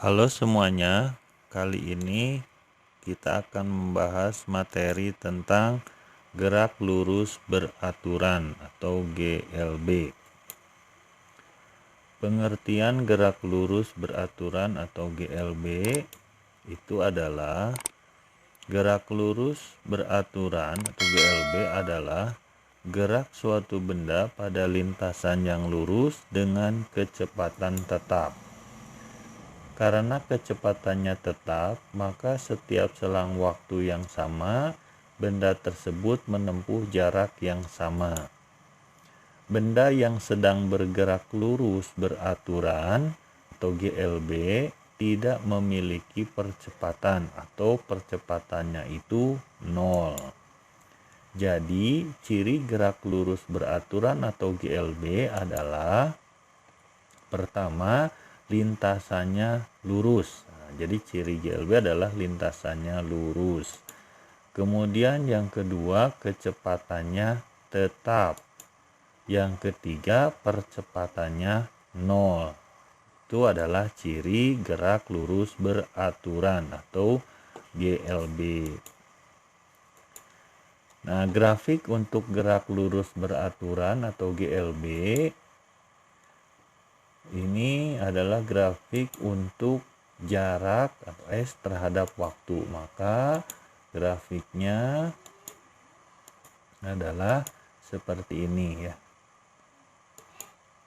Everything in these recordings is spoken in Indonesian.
Halo semuanya, kali ini kita akan membahas materi tentang gerak lurus beraturan atau GLB. Pengertian gerak lurus beraturan atau GLB itu adalah gerak lurus beraturan atau GLB adalah gerak suatu benda pada lintasan yang lurus dengan kecepatan tetap. Karena kecepatannya tetap, maka setiap selang waktu yang sama, benda tersebut menempuh jarak yang sama. Benda yang sedang bergerak lurus beraturan atau GLB tidak memiliki percepatan atau percepatannya itu 0. Jadi, ciri gerak lurus beraturan atau GLB adalah pertama, lintasannya lurus. Jadi ciri GLB adalah lintasannya lurus. Kemudian yang kedua, kecepatannya tetap. Yang ketiga, percepatannya 0. Itu adalah ciri gerak lurus beraturan atau GLB. Nah, grafik untuk gerak lurus beraturan atau GLB ini adalah grafik untuk jarak atau S terhadap waktu. Maka grafiknya adalah seperti ini ya.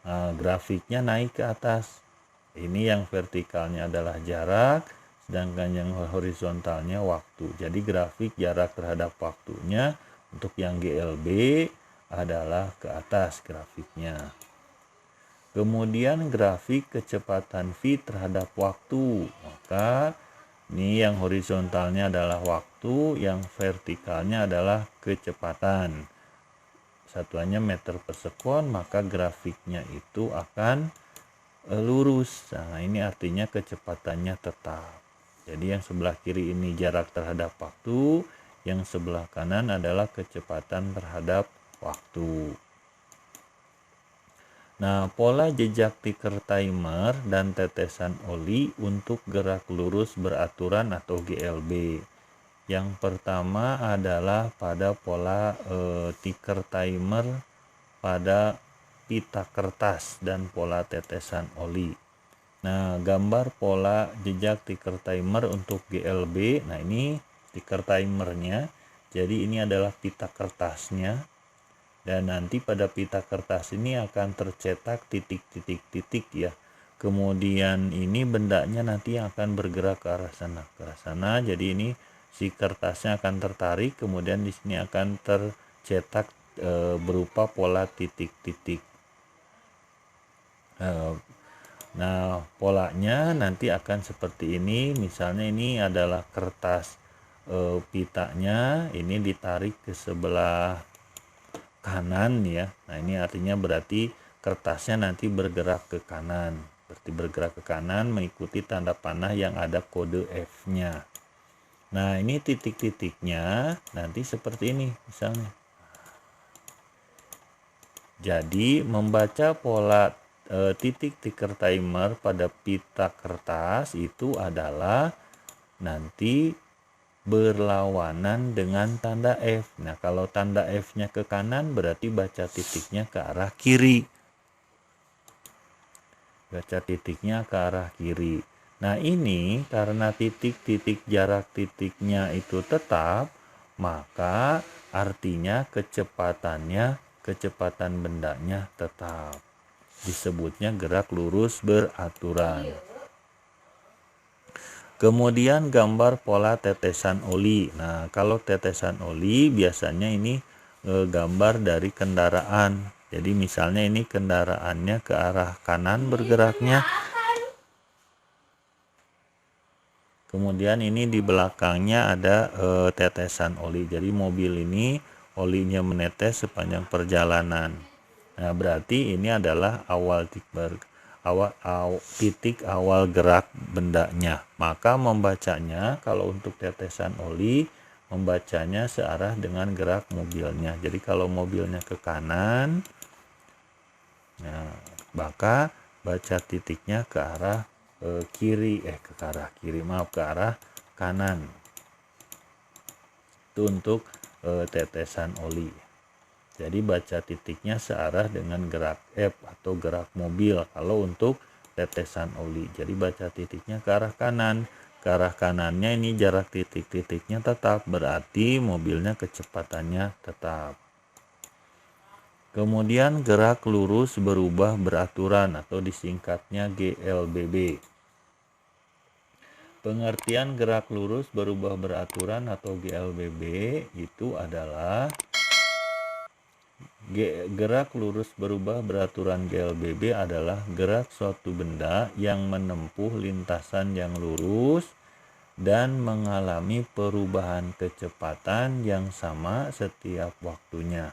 Nah, grafiknya naik ke atas. Ini yang vertikalnya adalah jarak, sedangkan yang horizontalnya waktu. Jadi grafik jarak terhadap waktunya untuk yang GLB adalah ke atas grafiknya. Kemudian grafik kecepatan V terhadap waktu. Maka ini yang horizontalnya adalah waktu, yang vertikalnya adalah kecepatan. Satuannya meter per sekon, maka grafiknya itu akan lurus. Nah, ini artinya kecepatannya tetap. Jadi yang sebelah kiri ini jarak terhadap waktu, yang sebelah kanan adalah kecepatan terhadap waktu. Nah, pola jejak tiker timer dan tetesan oli untuk gerak lurus beraturan atau GLB. Yang pertama adalah pada pola tiker timer pada pita kertas dan pola tetesan oli. Nah, gambar pola jejak tiker timer untuk GLB. Nah, ini tiker timernya. Jadi ini adalah pita kertasnya. Dan nanti pada pita kertas ini akan tercetak titik-titik-titik ya. Kemudian ini bendanya nanti akan bergerak ke arah sana, Jadi ini si kertasnya akan tertarik, kemudian di sini akan tercetak berupa pola titik-titik. Nah, polanya nanti akan seperti ini. Misalnya ini adalah kertas pitanya, ini ditarik ke sebelah kanan ya. Nah, ini artinya berarti kertasnya nanti bergerak ke kanan. Berarti bergerak ke kanan mengikuti tanda panah yang ada kode F-nya. Nah, ini titik-titiknya nanti seperti ini misalnya. Jadi, membaca pola titik tiker timer pada pita kertas itu adalah nanti berlawanan dengan tanda F. Nah, kalau tanda F-nya ke kanan berarti baca titiknya ke arah kiri. Baca titiknya ke arah kiri. Nah, ini karena titik-titik jarak titiknya itu tetap, maka artinya kecepatan bendanya tetap. Disebutnya gerak lurus beraturan. Kemudian gambar pola tetesan oli. Nah, kalau tetesan oli biasanya ini gambar dari kendaraan. Jadi misalnya ini kendaraannya ke arah kanan bergeraknya. Kemudian ini di belakangnya ada tetesan oli. Jadi mobil ini olinya menetes sepanjang perjalanan. Nah, berarti ini adalah titik awal gerak bendanya. Maka membacanya kalau untuk tetesan oli membacanya searah dengan gerak mobilnya. Jadi kalau mobilnya ke kanan, nah, maka baca titiknya ke arah ke arah kanan. Itu untuk tetesan oli. Jadi baca titiknya searah dengan gerak F atau gerak mobil kalau untuk tetesan oli. Jadi baca titiknya ke arah kanan. Ke arah kanannya ini jarak titik-titiknya tetap, berarti mobilnya kecepatannya tetap. Kemudian gerak lurus berubah beraturan atau disingkatnya GLBB. Pengertian gerak lurus berubah beraturan atau GLBB itu adalah gerak lurus berubah beraturan GLBB adalah gerak suatu benda yang menempuh lintasan yang lurus dan mengalami perubahan kecepatan yang sama setiap waktunya.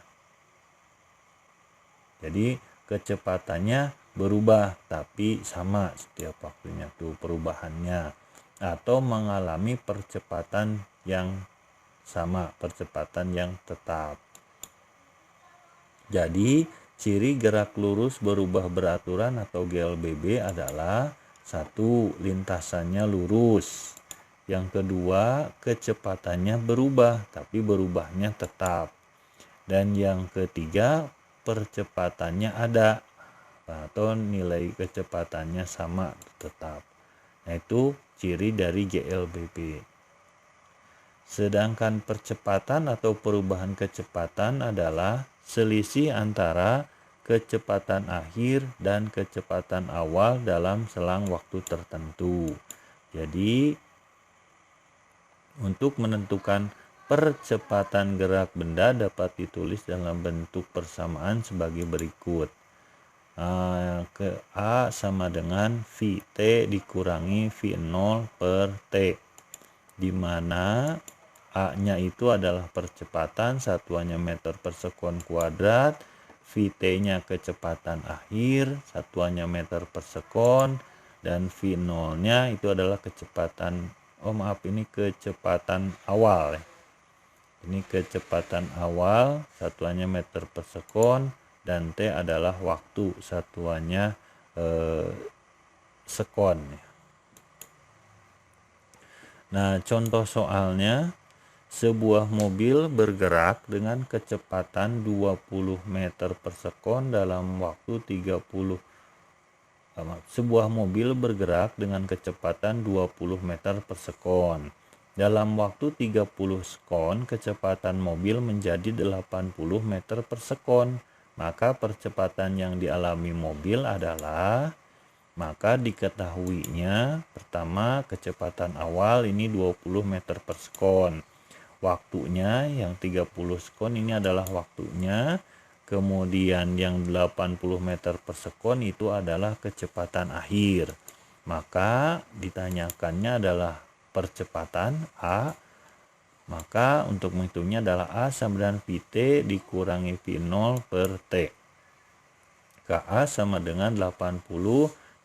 Jadi kecepatannya berubah tapi sama setiap waktunya tuh perubahannya, atau mengalami percepatan yang sama, percepatan yang tetap. Jadi, ciri gerak lurus berubah beraturan atau GLBB adalah 1. Lintasannya lurus. Yang kedua, kecepatannya berubah, tapi berubahnya tetap. Dan yang ketiga, percepatannya ada, atau nilai kecepatannya sama tetap. Nah, itu ciri dari GLBB. Sedangkan percepatan atau perubahan kecepatan adalah selisih antara kecepatan akhir dan kecepatan awal dalam selang waktu tertentu. Jadi, untuk menentukan percepatan gerak benda dapat ditulis dalam bentuk persamaan sebagai berikut. A sama dengan VT dikurangi V0 per T, di mana A-nya itu adalah percepatan, satuannya meter per sekon kuadrat, VT-nya kecepatan akhir, satuannya meter per sekon, dan V0-nya itu adalah kecepatan awal. Ini kecepatan awal, satuannya meter per sekon, dan T adalah waktu, satuannya sekon. Nah, contoh soalnya, sebuah mobil bergerak dengan kecepatan 20 meter per sekon dalam waktu 30. Sebuah mobil bergerak dengan kecepatan 20 meter per sekon. Dalam waktu 30 sekon, kecepatan mobil menjadi 80 meter per sekon. Maka percepatan yang dialami mobil adalah, maka diketahuinya, pertama kecepatan awal ini 20 meter per sekon. Waktunya yang 30 sekon ini adalah waktunya. Kemudian yang 80 meter per sekon itu adalah kecepatan akhir. Maka ditanyakannya adalah percepatan A. Maka untuk menghitungnya adalah A sama dengan VT dikurangi V0 per T. KA sama dengan 80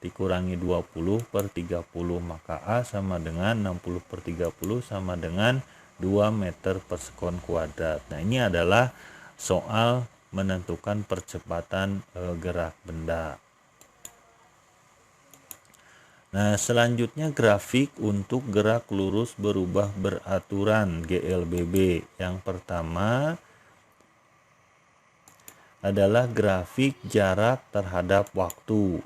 dikurangi 20 per 30. Maka A sama dengan 60 per 30 sama dengan 2 meter per sekon kuadrat. Nah, ini adalah soal menentukan percepatan gerak benda. Nah, selanjutnya grafik untuk gerak lurus berubah beraturan GLBB. Yang pertama adalah grafik jarak terhadap waktu.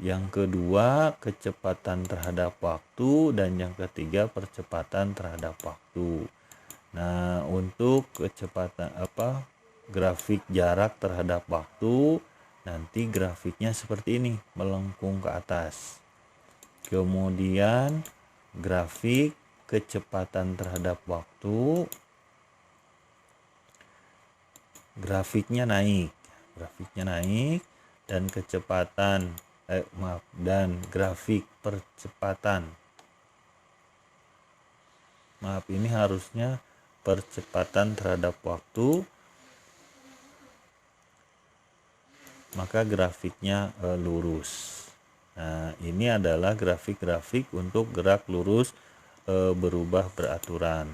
Yang kedua, kecepatan terhadap waktu, dan yang ketiga percepatan terhadap waktu. Nah, untuk kecepatan grafik jarak terhadap waktu, nanti grafiknya seperti ini, melengkung ke atas. Kemudian grafik kecepatan terhadap waktu, grafiknya naik dan kecepatan dan grafik percepatan. Ini harusnya percepatan terhadap waktu, maka grafiknya lurus. Nah, ini adalah grafik-grafik untuk gerak lurus berubah beraturan.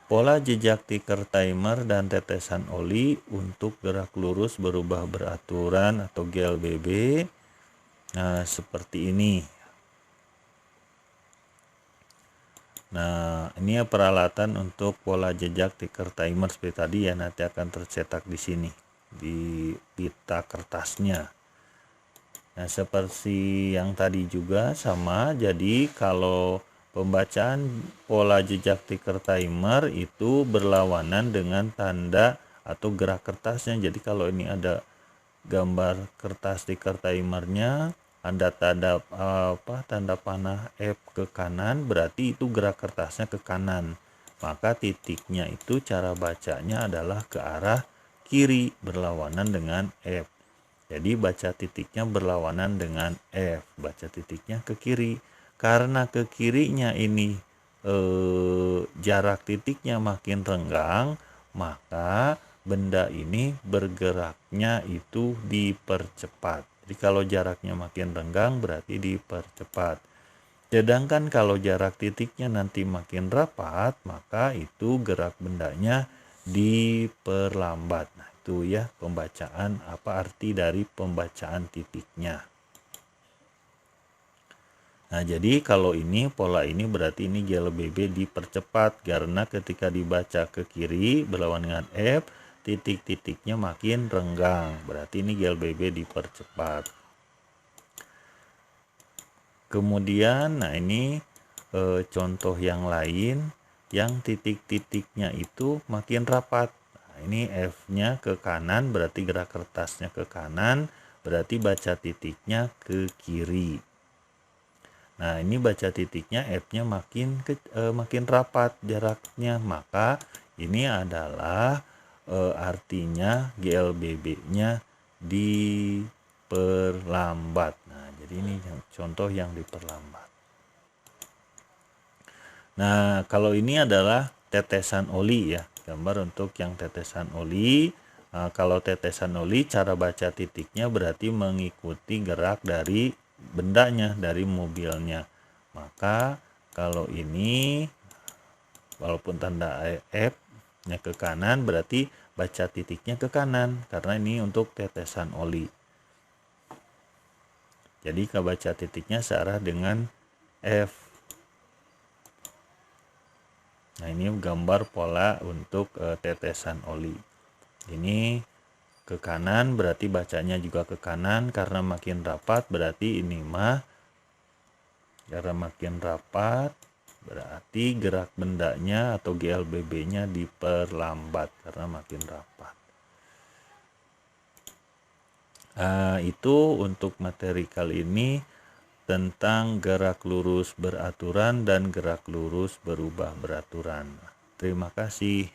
Pola jejak tiker timer dan tetesan oli untuk gerak lurus berubah beraturan atau GLBB. Nah, seperti ini. Nah, ini ya peralatan untuk pola jejak ticker timer seperti tadi ya, nanti akan tercetak di sini di pita kertasnya. Nah, seperti yang tadi juga sama, jadi kalau pembacaan pola jejak ticker timer itu berlawanan dengan tanda atau gerak kertasnya. Jadi kalau ini ada gambar kertas ticker timernya, ada tanda panah F ke kanan, berarti itu gerak kertasnya ke kanan. Maka titiknya itu cara bacanya adalah ke arah kiri berlawanan dengan F. Jadi baca titiknya berlawanan dengan F, baca titiknya ke kiri. Karena ke kirinya ini jarak titiknya makin renggang, maka benda ini bergeraknya itu dipercepat. Jadi kalau jaraknya makin renggang berarti dipercepat. Sedangkan kalau jarak titiknya nanti makin rapat, maka itu gerak bendanya diperlambat. Nah, itu ya pembacaan, apa arti dari pembacaan titiknya. Nah, jadi kalau ini pola ini berarti ini GLBB dipercepat karena ketika dibaca ke kiri berlawan dengan F, titik-titiknya makin renggang. Berarti ini GLBB dipercepat. Kemudian, nah ini contoh yang lain yang titik-titiknya itu makin rapat. Nah, ini F-nya ke kanan berarti gerak kertasnya ke kanan, berarti baca titiknya ke kiri. Nah, ini baca titiknya F-nya makin rapat jaraknya, maka ini adalah artinya GLBB-nya diperlambat. Nah, jadi ini contoh yang diperlambat. Nah, kalau ini adalah tetesan oli ya, gambar untuk yang tetesan oli. Nah, kalau tetesan oli cara baca titiknya berarti mengikuti gerak dari bendanya, dari mobilnya. Maka kalau ini walaupun tanda F-nya ke kanan berarti baca titiknya ke kanan karena ini untuk tetesan oli. Jadi kebaca titiknya searah dengan F. Nah, ini gambar pola untuk tetesan oli. Ini ke kanan berarti bacanya juga ke kanan karena makin rapat, berarti ini mah karena makin rapat berarti gerak bendanya atau GLBB-nya diperlambat karena makin rapat. Nah, itu untuk materi kali ini tentang gerak lurus beraturan dan gerak lurus berubah beraturan. Terima kasih.